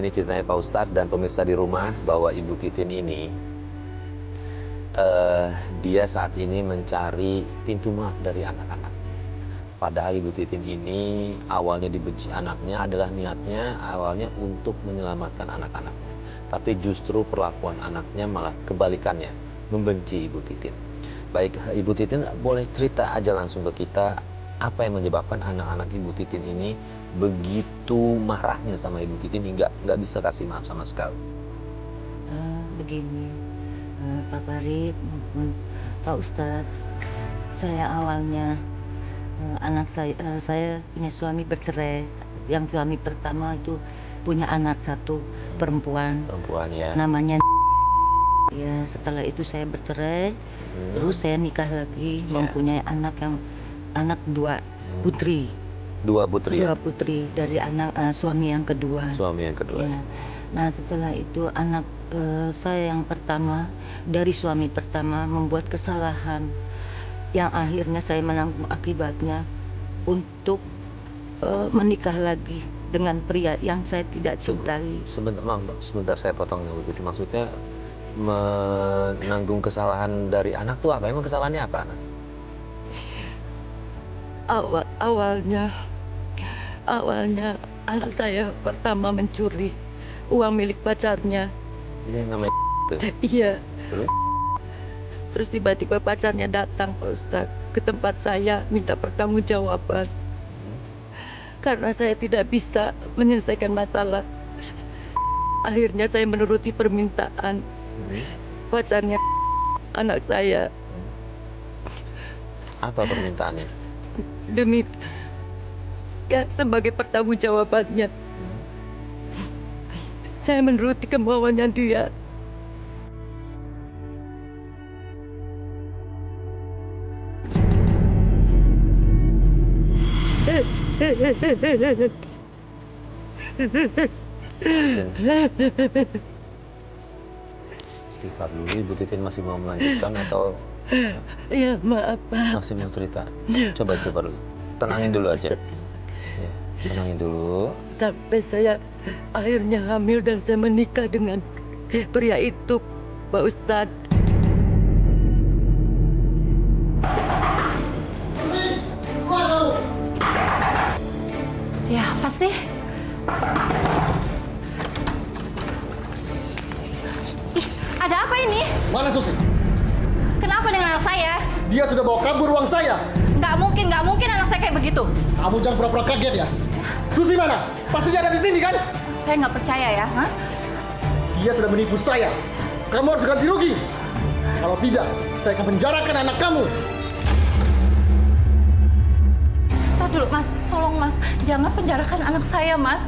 Ini ceritanya Pak Ustadz dan pemirsa di rumah bahwa Ibu Titin ini dia saat ini mencari pintu maaf dari anak-anak. Padahal Ibu Titin ini awalnya dibenci anaknya adalah niatnya awalnya untuk menyelamatkan anak-anaknya. Tapi justru perlakuan anaknya malah kebalikannya, membenci Ibu Titin. Baik, Ibu Titin boleh cerita aja langsung ke kita apa yang menyebabkan anak-anak Ibu Titin ini begitu marahnya sama Ibu Titin hingga nggak bisa kasih maaf sama sekali. Begini, Pak Farid maupun Pak Ustadz, saya awalnya anak saya punya suami bercerai. Yang suami pertama itu punya anak satu perempuan. Perempuan ya. Namanya ya. Setelah itu saya bercerai, terus saya nikah lagi, mempunyai anak dua putri. Dua putri. Dua putri dari anak suami yang kedua. Suami yang kedua. Ya. Nah setelah itu anak saya yang pertama dari suami pertama membuat kesalahan yang akhirnya saya menanggung akibatnya untuk menikah lagi dengan pria yang saya tidak cintai. Sebentar saya potong begitu. Maksudnya menanggung kesalahan dari anak tuh apa? Emang kesalahannya apa? Awalnya anak saya pertama mencuri uang milik pacarnya. Ini namanya Iya. Terus? Terus tiba-tiba pacarnya datang, Pak Ustadz, ke tempat saya minta pertanggungjawaban. Karena saya tidak bisa menyelesaikan masalah. Akhirnya saya menuruti permintaan pacarnya anak saya. Apa permintaannya? Demi ya sebagai pertanggungjawabannya. Saya menuruti kemauannya dia. Istighfar dulu, Ibu Titin masih mau melanjutkan atau Ya maaf Pak. masih mau cerita? Coba istighfar dulu. Tenangin dulu aja. Ya, tenangin dulu. Sampai saya akhirnya hamil dan saya menikah dengan pria itu, Pak Ustadz. Siapa sih? Ih, ada apa ini? Mana Susi? Kenapa dengan anak saya? Dia sudah bawa kabur uang saya. Nggak mungkin anak saya kayak begitu. Kamu jangan pura-pura kaget ya. Susi mana? Pastinya ada di sini kan? Saya nggak percaya ya. Hah? Dia sudah menipu saya. Kamu harus ganti rugi. Kalau tidak, saya akan penjarakan anak kamu. Tar dulu Mas, tolong Mas, jangan penjarakan anak saya Mas.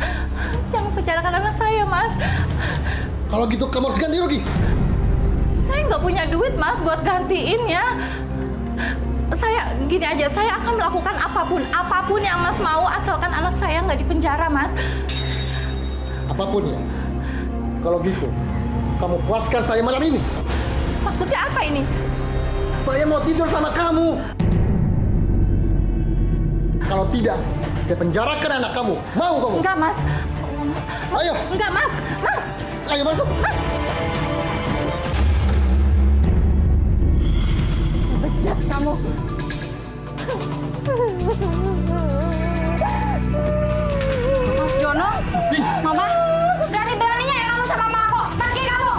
Jangan penjarakan anak saya Mas. Kalau gitu kamu harus ganti rugi. Saya nggak punya duit Mas buat gantiin ya. Saya gini aja, saya akan melakukan apapun yang Mas mau asalkan anak saya nggak dipenjara Mas. Apapun ya. Kalau gitu, kamu puaskan saya malam ini. Maksudnya apa ini? Saya mau tidur sama kamu. Kalau tidak, saya penjarakan anak kamu. Mau kamu? Enggak Mas. Mas. Ayo. Enggak Mas. Mas. Ayo masuk. Bejat kamu. Mas Jono. Susi. Mama. Berani-beraninya ya kamu sama mama aku. Pergi kamu.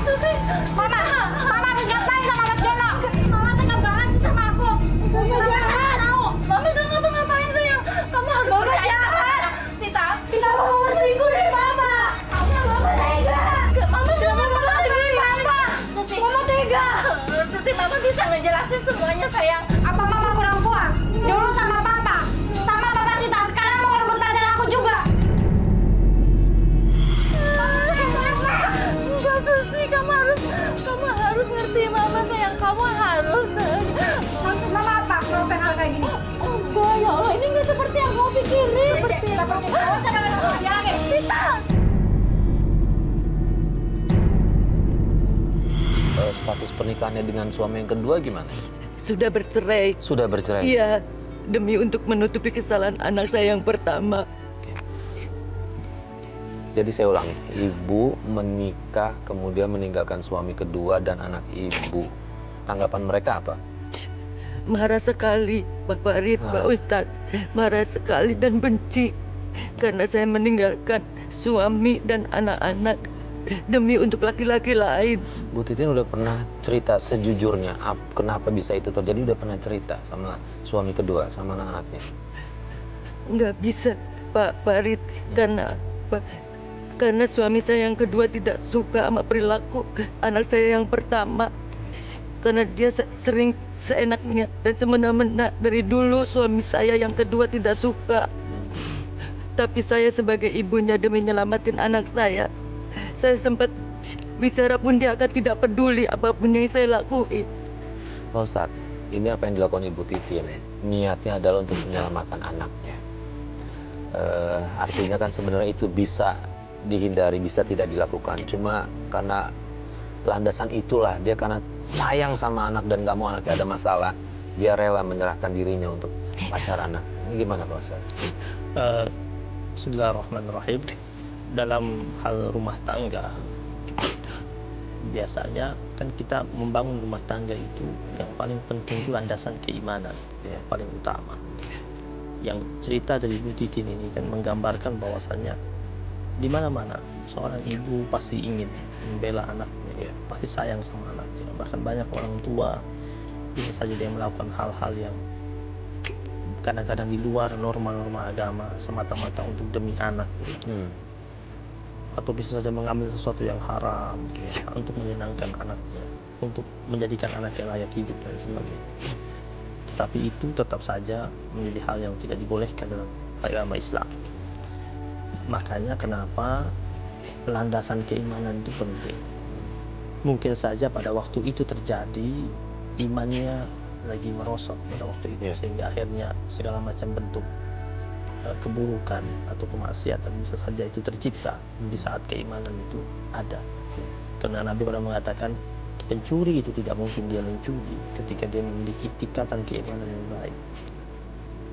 Susi. Mama. Mama habis ngapain sama Mas Jono? Mama tega banget sih sama aku. Mama jahat. Tahu. Mama gak ngapa-ngapain sayang. Kamu harus percaya. Sita. Kenapa mama selingkuh dari Mama? Mama tega. Mama gak ngapa-ngapain dari Mama. Susi. Mama tega. Susi, Mama bisa ngejelasin semuanya sayang. Apa mama kurang puas? Dulu sama papa, sama papa Sita, sekarang mau ngerebut pacar aku juga. Enggak Susi, kamu harus ngerti Mama sayang. Kamu harus. Maksud mama apa? Propen hal kayak gini. Enggak ya Allah, ini nggak seperti yang kamu pikirin. Kita pergi. Gak usah dengan dia lagi. Sita. Status pernikahannya dengan suami yang kedua gimana? Sudah bercerai. Sudah bercerai? Iya, demi untuk menutupi kesalahan anak saya yang pertama. Jadi saya ulangi, ibu menikah kemudian meninggalkan suami kedua dan anak ibu. Tanggapan mereka apa? Marah sekali, Pak Farid, Pak Ustadz. Marah sekali dan benci karena saya meninggalkan suami dan anak-anak demi untuk laki-laki lain. Bu Titin udah pernah cerita sejujurnya kenapa bisa itu terjadi, udah pernah cerita sama suami kedua, sama anak-anaknya? Nggak bisa, Pak Farid, karena suami saya yang kedua tidak suka sama perilaku anak saya yang pertama. Karena dia sering seenaknya dan semena-mena. Dari dulu suami saya yang kedua tidak suka. Tapi saya sebagai ibunya demi menyelamatin anak saya sempat bicara pun dia akan tidak peduli apapun yang saya lakuin. Pak Ustadz, ini apa yang dilakukan Ibu Titin, niatnya adalah untuk menyelamatkan anaknya. Artinya kan sebenarnya itu bisa dihindari, bisa tidak dilakukan. Cuma karena landasan itulah, dia karena sayang sama anak dan nggak mau anaknya ada masalah, dia rela menyerahkan dirinya untuk pacar anak. Ini gimana Pak Ustadz? Bismillahirrahmanirrahim. Dalam hal rumah tangga, biasanya kan kita membangun rumah tangga itu yang paling penting itu landasan keimanan, yang paling utama. Yang cerita dari Bu Titin ini kan menggambarkan bahwasannya di mana-mana seorang ibu pasti ingin membela anaknya, pasti sayang sama anaknya. Bahkan banyak orang tua bisa saja dia melakukan hal-hal yang kadang-kadang di luar norma-norma agama semata-mata untuk demi anak, atau bisa saja mengambil sesuatu yang haram untuk menyenangkan anaknya, untuk menjadikan anaknya layak hidup dan sebagainya. Tetapi itu tetap saja menjadi hal yang tidak dibolehkan dalam agama Islam. Makanya kenapa landasan keimanan itu penting. Mungkin saja pada waktu itu terjadi imannya lagi merosot pada waktu itu, sehingga akhirnya segala macam bentuk keburukan atau kemaksiatan bisa saja itu tercipta di saat keimanan itu ada. Karena Nabi pernah mengatakan pencuri itu tidak mungkin dia mencuri ketika dia memiliki tingkatan keimanan yang baik.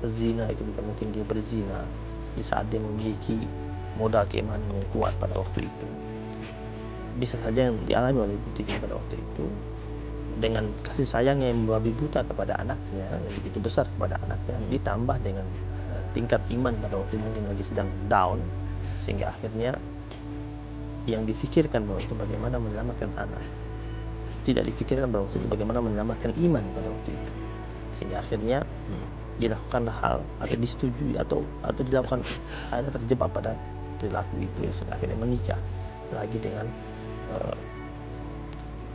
Zina itu tidak mungkin dia berzina di saat dia memiliki modal keimanan yang kuat pada waktu itu. Bisa saja yang dialami oleh Ibu Titin pada waktu itu, dengan kasih sayang yang membabi buta kepada anaknya, yang begitu besar kepada anaknya, ditambah dengan tingkat iman pada waktu mungkin lagi sedang down, sehingga akhirnya yang difikirkan bahwa itu bagaimana menyelamatkan anak, tidak difikirkan bahwa itu bagaimana menyelamatkan iman pada waktu itu, sehingga akhirnya dilakukan hal atau disetujui atau dilakukan, akhirnya terjebak pada perilaku itu, sehingga akhirnya menikah lagi dengan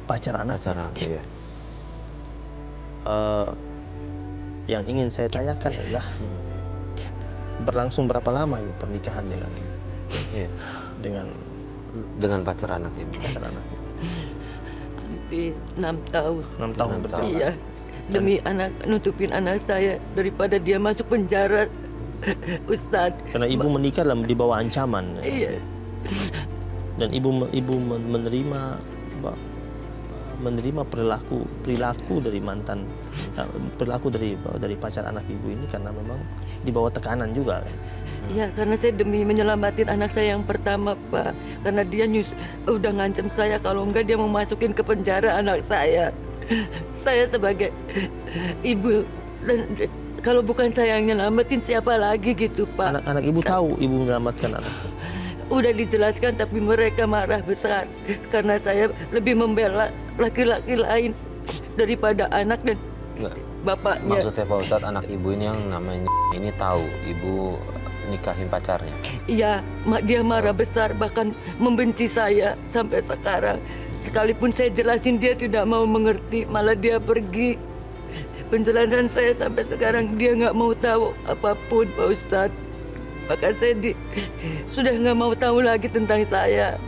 pacar anak. Iya. Yang ingin saya tanyakan adalah berlangsung berapa lama ini pernikahan dengan pacar anak ibu? Pacar anak. Hampir 6 tahun. 6 tahun bersama. Iya, demi anak, nutupin anak saya daripada dia masuk penjara, Ustadz. Karena ibu menikah dalam di bawah ancaman. Iya. Dan ibu menerima perilaku dari mantan, perilaku dari pacar anak ibu ini karena memang di bawah tekanan juga kan. Ya, karena saya demi menyelamatin anak saya yang pertama, Pak. Karena dia udah ngancem saya kalau enggak dia mau masukin ke penjara anak saya. Saya sebagai ibu, dan kalau bukan saya yang nyelamatin siapa lagi gitu, Pak. Anak-anak ibu tahu ibu menyelamatkan anaknya. Udah dijelaskan tapi mereka marah besar karena saya lebih membela laki-laki lain daripada anak dan bapaknya. Maksudnya Pak Ustadz, anak ibu ini yang namanya ini tahu ibu nikahin pacarnya? Iya, dia marah besar, bahkan membenci saya sampai sekarang. Sekalipun saya jelasin dia tidak mau mengerti, malah dia pergi. Penjelasan saya sampai sekarang dia nggak mau tahu apapun, Pak Ustadz. Bahkan saya sudah nggak mau tahu lagi tentang saya.